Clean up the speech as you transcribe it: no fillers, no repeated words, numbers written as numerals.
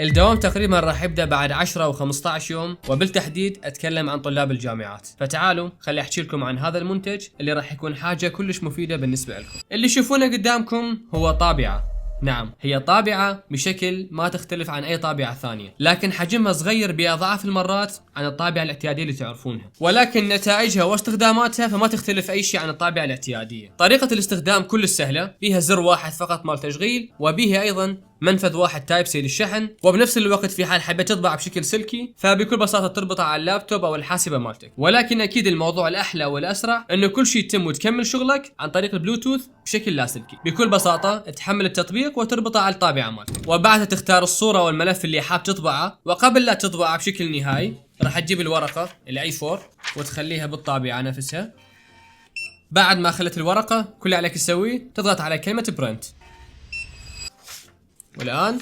الدوام تقريبا راح يبدأ بعد 10 أو 15 يوم، وبالتحديد أتكلم عن طلاب الجامعات. فتعالوا خلي أحكي لكم عن هذا المنتج اللي راح يكون حاجة كلش مفيدة بالنسبة لكم. اللي تشوفونه قدامكم هو طابعة. نعم، هي طابعة بشكل ما تختلف عن أي طابعة ثانية، لكن حجمها صغير بأضعاف المرات عن الطابعة الاعتيادية اللي تعرفونها، ولكن نتائجها واستخداماتها فما تختلف أي شيء عن الطابعة الاعتيادية. طريقة الاستخدام كل سهلة، فيها زر واحد فقط مال تشغيل، وبيها أيضا منفذ واحد تايب سي للشحن، وبنفس الوقت في حال حبيت تطبع بشكل سلكي فبكل بساطة تربطها على اللابتوب أو الحاسبة مالتك. ولكن أكيد الموضوع الأحلى والأسرع إنه كل شيء يتم وتكمل شغلك عن طريق البلوتوث بشكل لاسلكي. بكل بساطة تحمل التطبيق وتربطه على الطابعة مالتك، وبعدها تختار الصورة والملف اللي حاب تطبعه، وقبل لا تطبعه بشكل نهائي راح تجيب الورقة الاي 4 وتخليها بالطابعة نفسها. بعد ما خلت الورقة كل اللي عليك تسويه تضغط على كلمة برنت، والآن